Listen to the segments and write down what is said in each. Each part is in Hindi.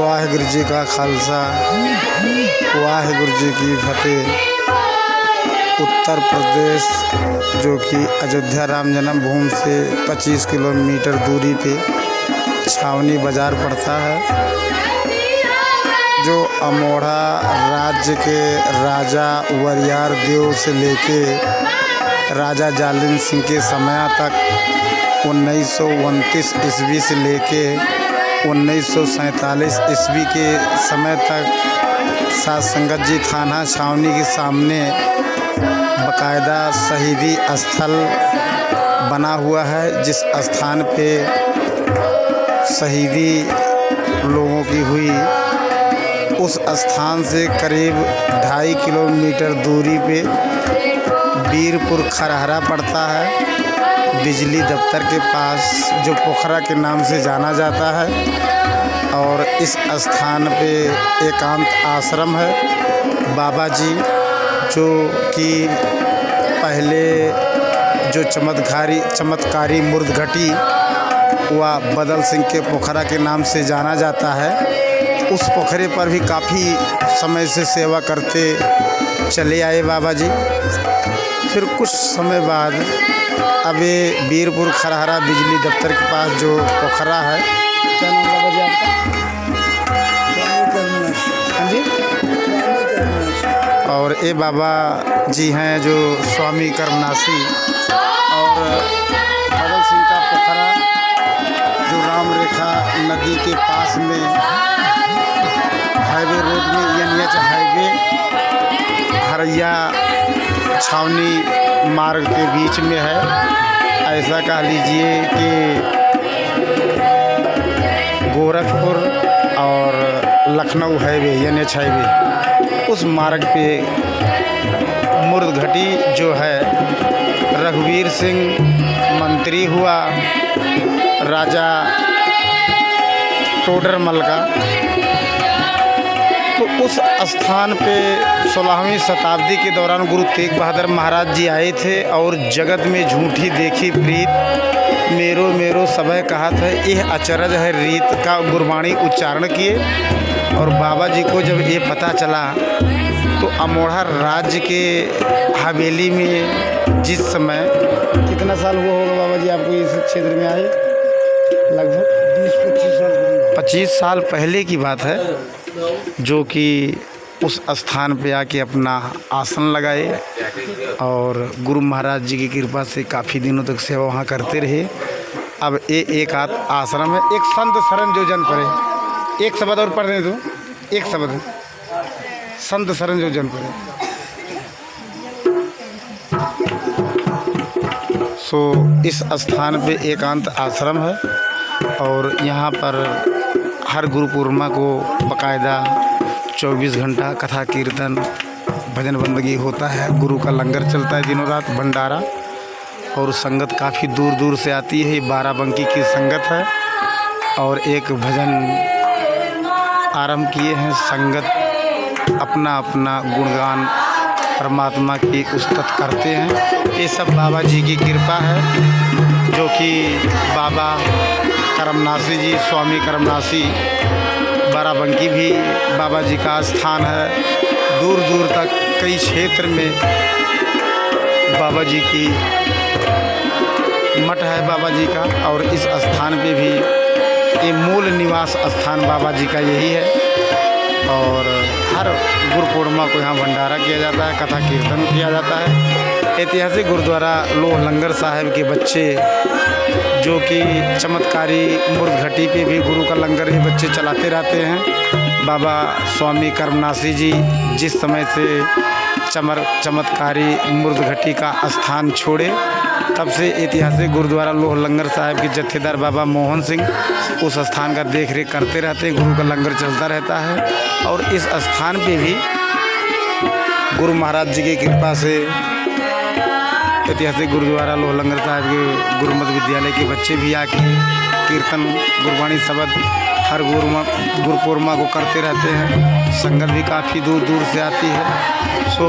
वाहिगुरु जी का खालसा वाहिगुरु जी की फतेह। उत्तर प्रदेश जो कि अयोध्या राम जन्मभूमि से 25 किलोमीटर दूरी पे छावनी बाज़ार पड़ता है, जो अमोढ़ा राज्य के राजा वरियार देव से लेके राजा जालिम सिंह के समय तक 1929 ईस्वी से लेके 1947 ईस्वी के समय तक सात संगत जी थाना छावनी के सामने बाकायदा शहीदी स्थल बना हुआ है, जिस स्थान पे शहीदी लोगों की हुई उस स्थान से करीब 2.5 किलोमीटर दूरी पे वीरपुर खरहरा पड़ता है, बिजली दफ्तर के पास, जो पोखरा के नाम से जाना जाता है। और इस स्थान पे एकांत आश्रम है। बाबा जी जो कि पहले जो चमत्कारी मुर्दघटी व बदल सिंह के पोखरा के नाम से जाना जाता है, उस पोखरे पर भी काफ़ी समय से सेवा करते चले आए बाबा जी। फिर कुछ समय बाद अब ये वीरपुर खरहरा बिजली दफ्तर के पास जो पोखरा है, क्या नाम बाबा जी आपका? हाँ जी। और ये बाबा जी हैं जो स्वामी कर्मनासी, और बदल सिंह का पोखरा जो राम रेखा नदी के पास में हाईवे रोड में NH हाईवे हरैया छावनी मार्ग के बीच में है। ऐसा कह लीजिए कि गोरखपुर और लखनऊ हाईवे NH हाईवे उस मार्ग पे मुर्दघटी जो है रघुवीर सिंह मंत्री हुआ राजा टोडरमल का, तो उस स्थान पे 16वीं शताब्दी के दौरान गुरु तेग बहादुर महाराज जी आए थे और जगत में झूठी देखी प्रीत मेरो मेरो सबह कहा था, यह अचरज है रीत का गुरबाणी उच्चारण किए। और बाबा जी को जब ये पता चला तो अमोढ़ा राज्य के हवेली में जिस समय कितना साल हुआ होगा बाबा जी आपको इस क्षेत्र में आए? लगभग 25 साल पहले की बात है, जो कि उस स्थान पे आके अपना आसन लगाए और गुरु महाराज जी की कृपा से काफ़ी दिनों तक सेवा वहाँ करते रहे। अब एक आश्रम है, एक संत शरण जो जन पड़े, एक शब्द और पढ़ दें तो एक शब्द संत शरण जो जन पड़े। सो इस स्थान पे एकांत आश्रम है और यहाँ पर हर गुरु पूर्णिमा को बाकायदा 24 घंटा कथा कीर्तन भजन बंदगी होता है। गुरु का लंगर चलता है दिनों रात, भंडारा, और संगत काफ़ी दूर दूर से आती है। 12 बंकी की संगत है और एक भजन आरंभ किए हैं। संगत अपना अपना गुणगान परमात्मा की उस्तत करते हैं। ये सब बाबा जी की कृपा है, जो कि बाबा कर्मनासी जी, स्वामी कर्मनासी बाराबंकी भी बाबा जी का स्थान है। दूर दूर तक कई क्षेत्र में बाबा जी की मठ है बाबा जी का, और इस स्थान पे भी ये मूल निवास स्थान बाबा जी का यही है। और हर गुरु पूर्णिमा को यहाँ भंडारा किया जाता है, कथा कीर्तन किया जाता है। ऐतिहासिक गुरुद्वारा लोह लंगर साहिब के बच्चे, जो कि चमत्कारी मुर्दघटी पे भी गुरु का लंगर ही बच्चे चलाते रहते हैं। बाबा स्वामी कर्मनासी जी जिस समय से चमत्कारी मुर्दघटी का स्थान छोड़े, तब से ऐतिहासिक गुरुद्वारा लोह लंगर साहिब के जत्थेदार बाबा मोहन सिंह उस स्थान का देख रेख करते रहते हैं। गुरु का लंगर चलता रहता है और इस स्थान पे भी गुरु महाराज जी की कृपा से ऐतिहासिक गुरुद्वारा लोह लंगर साहिब के गुरुमत विद्यालय के बच्चे भी आके कीर्तन गुरबाणी शब्द हर गुरु पूर्णिमा को करते रहते हैं। संगत भी काफ़ी दूर दूर से आती है। सो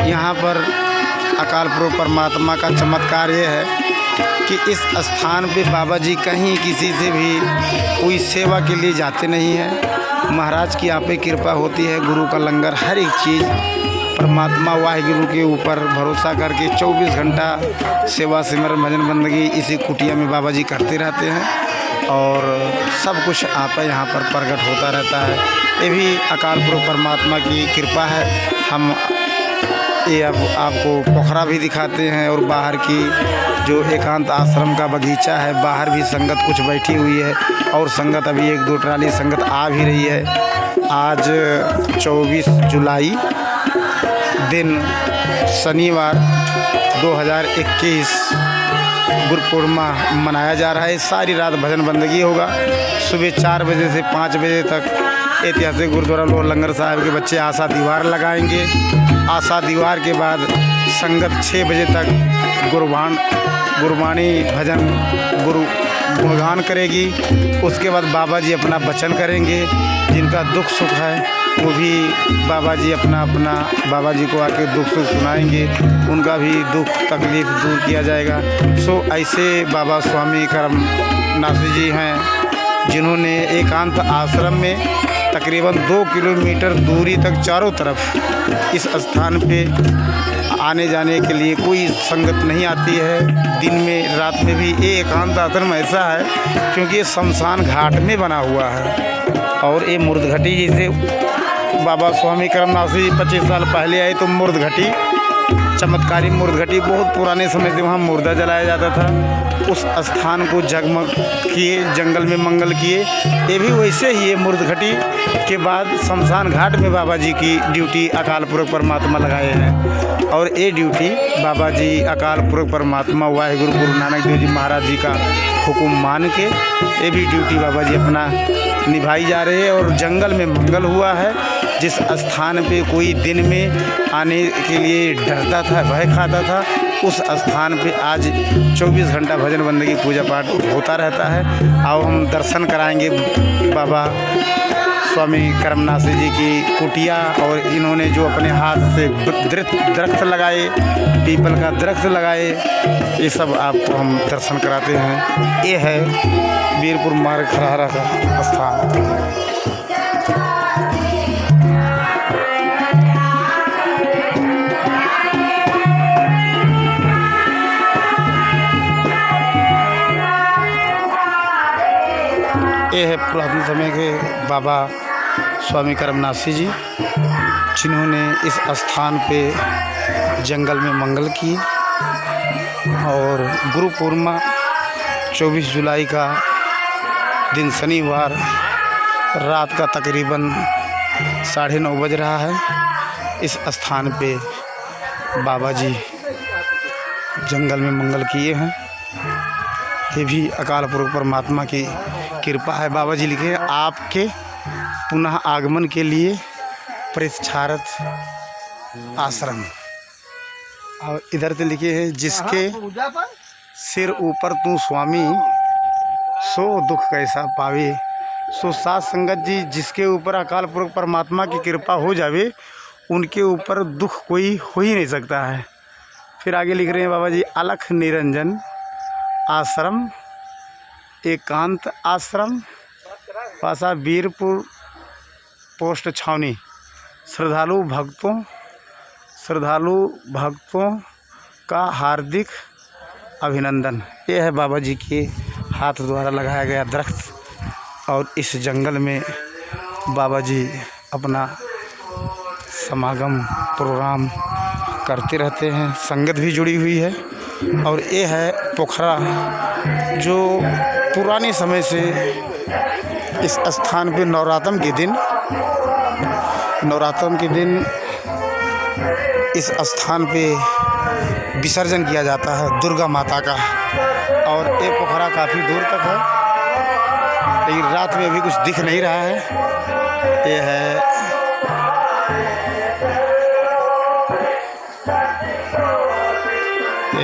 यहाँ पर अकाल पुरुष परमात्मा का चमत्कार ये है कि इस स्थान पे बाबा जी कहीं किसी से भी कोई सेवा के लिए जाते नहीं हैं। महाराज की आप पे कृपा होती है, गुरु का लंगर हर एक चीज़ परमात्मा वाहिगुरु के ऊपर भरोसा करके 24 घंटा सेवा सिमरन भजन बंदगी इसी कुटिया में बाबा जी करते रहते हैं और सब कुछ आप यहाँ पर प्रकट होता रहता है। ये भी अकाल पुरख परमात्मा की कृपा है। हम ये अब आपको पोखरा भी दिखाते हैं और बाहर की जो एकांत आश्रम का बगीचा है, बाहर भी संगत कुछ बैठी हुई है और संगत अभी 1-2 ट्राली संगत आ भी रही है। आज 24 जुलाई दिन शनिवार 2021 गुरु पूर्णिमा मनाया जा रहा है। सारी रात भजन बंदगी होगा। सुबह 4 बजे से 5 बजे तक ऐतिहासिक गुरुद्वारा लोअर लंगर साहब के बच्चे आशा दीवार लगाएंगे। आशा दीवार के बाद संगत 6 बजे तक गुरबाणी भजन गुरु गुणगान करेगी। उसके बाद बाबा जी अपना वचन करेंगे। जिनका दुख सुख है वो भी बाबा जी अपना बाबा जी को आके दुख सुख सुनाएंगे। उनका भी दुख तकलीफ़ दूर किया जाएगा। सो ऐसे बाबा स्वामी करमनाथ जी हैं जिन्होंने एकांत आश्रम में तकरीबन 2 किलोमीटर दूरी तक चारों तरफ इस स्थान पे आने जाने के लिए कोई संगत नहीं आती है। दिन में रात में भी ये एकांत आश्रम ऐसा है क्योंकि ये शमशान घाट में बना हुआ है। और ये मुर्दघटी जिसे बाबा स्वामी करमनाथ जी 25 साल पहले आए तो मुर्दघटी चमत्कारी मुर्दघटी बहुत पुराने समय से वहाँ मुर्दा जलाया जाता था। उस स्थान को जगमग किए, जंगल में मंगल किए। ये भी वैसे ही है। मुर्दघटी के बाद शमशान घाट में बाबा जी की ड्यूटी अकाल पुरख परमात्मा लगाए हैं और ये ड्यूटी बाबा जी अकाल पुरख परमात्मा वाहिगुरु गुरु नानक देव जी महाराज जी का हुक्म मान के ये भी ड्यूटी बाबा जी अपना निभाई जा रही है। और जंगल में मंगल हुआ है। जिस स्थान पे कोई दिन में आने के लिए डरता था, भय खाता था, उस स्थान पे आज 24 घंटा भजन बंदगी पूजा पाठ होता रहता है। आओ हम दर्शन कराएंगे बाबा स्वामी करमनाथ जी की कुटिया। और इन्होंने जो अपने हाथ से दरख्त लगाए, पीपल का दरख्त लगाए, ये सब आपको हम दर्शन कराते हैं। ये है वीरपुर मार्ग खरहरा का स्थान। ये है पुरातन समय के बाबा स्वामी करमनाथ जी जिन्होंने इस स्थान पे जंगल में मंगल की। और गुरु पूर्णिमा 24 जुलाई का दिन शनिवार रात का तकरीबन 9:30 बज रहा है। इस स्थान पे बाबा जी जंगल में मंगल किए हैं। ये भी अकाल पुरख परमात्मा की कृपा है। बाबा जी लिखे आपके पुनः आगमन के लिए प्रेक्षारथ आश्रम। और इधर से लिखे हैं जिसके सिर ऊपर तू स्वामी सो दुख कैसा पावे। सो साथ संगत जी जिसके ऊपर अकाल पुरख परमात्मा की कृपा हो जावे उनके ऊपर दुख कोई हो ही नहीं सकता है। फिर आगे लिख रहे हैं बाबा जी अलख निरंजन आश्रम एकांत आश्रम पासा वीरपुर पोस्ट छावनी। श्रद्धालु भक्तों का हार्दिक अभिनंदन। ये है बाबा जी के हाथ द्वारा लगाया गया दरख्त। और इस जंगल में बाबा जी अपना समागम प्रोग्राम करते रहते हैं। संगत भी जुड़ी हुई है। और ये है पोखरा जो पुराने समय से इस स्थान पे नवरात्र के दिन इस स्थान पे विसर्जन किया जाता है दुर्गा माता का। और ये पोखरा काफ़ी दूर तक है लेकिन रात में अभी कुछ दिख नहीं रहा है। ये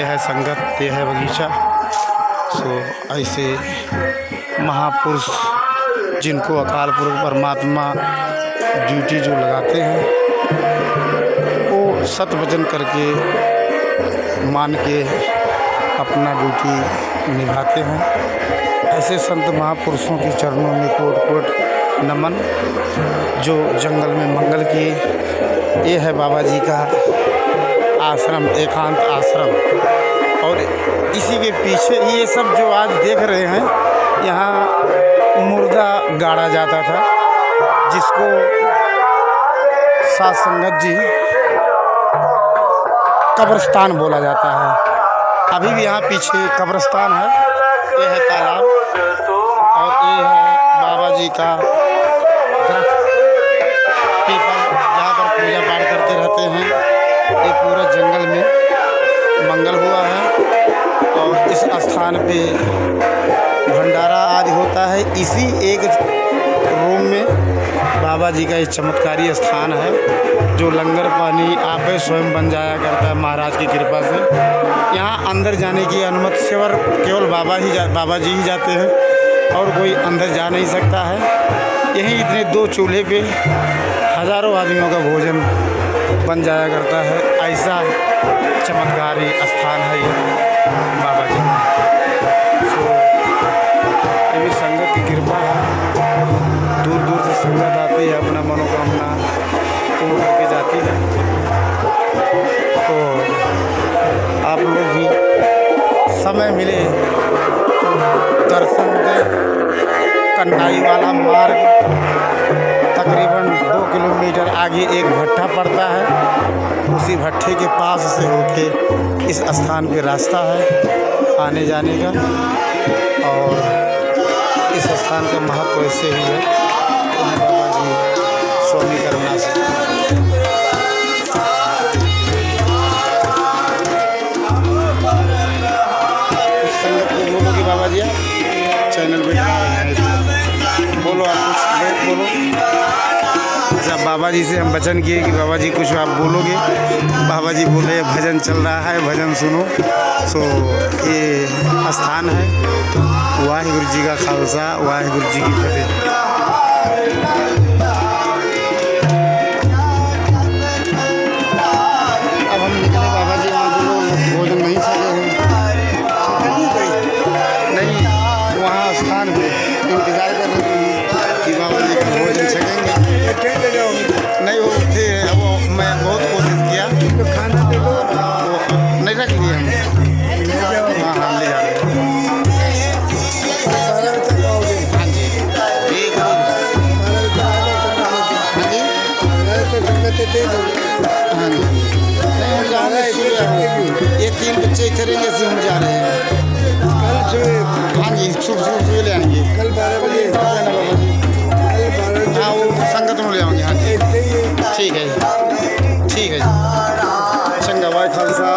है संगत, ये है बगीचा। सो ऐसे महापुरुष जिनको अकाल पुरख परमात्मा ड्यूटी जो लगाते हैं वो सत वचन करके मान के अपना ड्यूटी निभाते हैं। ऐसे संत महापुरुषों के चरणों में कोट कोट नमन, जो जंगल में मंगल किए। ये है बाबा जी का आश्रम, एकांत आश्रम। और इसी के पीछे ये सब जो आज देख रहे हैं, यहाँ मुर्दा गाड़ा जाता था, जिसको साध संगत जी कब्रिस्तान बोला जाता है। अभी भी यहाँ पीछे कब्रिस्तान है। ये है तालाब और ये है बाबा जी का दरख्त, पीपल, जहाँ पर पूजा पाठ करते रहते हैं। ये पूरा जंगल में मंगल हुआ है और इस स्थान पे भंडारा आदि होता है। इसी एक रूम में बाबा जी का ये चमत्कारी स्थान है, जो लंगर पानी आपे स्वयं बन जाया करता है महाराज की कृपा से। यहाँ अंदर जाने की अनुमति केवल बाबा जी ही जाते हैं और कोई अंदर जा नहीं सकता है। यहीं इतने 2 चूल्हे पे हज़ारों आदमियों का भोजन बन जाया करता है। ऐसा चमत्कारी स्थान है ये बाबा जी का। ये भी संगत की कृपा है, दूर दूर से संगत आती है, अपना मनोकामना पूर्ण करके जाती है। तो आप लोग भी समय मिले तो दर्शन दें। कन्नाई वाला मार्ग तकरीबन 2 किलोमीटर आगे एक भट्ठा पड़ता है, उसी भट्ठे के पास से होके इस स्थान पे रास्ता है आने जाने का। और इस स्थान का महत्व ऐसे ही है। बाबा जी स्वामी करना से संगत को बोलो कि बाबा जी चैनल पे बोलो, आप कुछ बोलो। अच्छा, बाबा जी से हम वचन किए कि बाबा जी कुछ आप बोलोगे। बाबा जी बोले भजन चल रहा है, भजन सुनो। सो ये स्थान है। वाहिगुरु जी का खालसा, वाहिगुरु जी की फतेह। अब हम निकले बाबा जी, वहाँ जो लोग भोजन नहीं सके हैं, नहीं वहाँ स्थान पे इंतज़ार कर रहे हैं कि बाबा जी का भोजन सकेंगे। नहीं वो थे, वो मैं बहुत कोशिश किया तो खाना दे दो, वो नहीं रख लिए हम। हाँ हाँ ले जा रहे हैं। हाँ जी ठीक है। हाँ जी नहीं हम जा रहे हैं। ये 3 बच्चे इधर जैसे हम जा रहे हैं कल। हाँ जी सुबह ले आएंगे कल 12 बजे। हाँ वो संगत में ले आएंगे। हाँ जी ठीक है, ठीक है जी। चंगा भाई खालसा।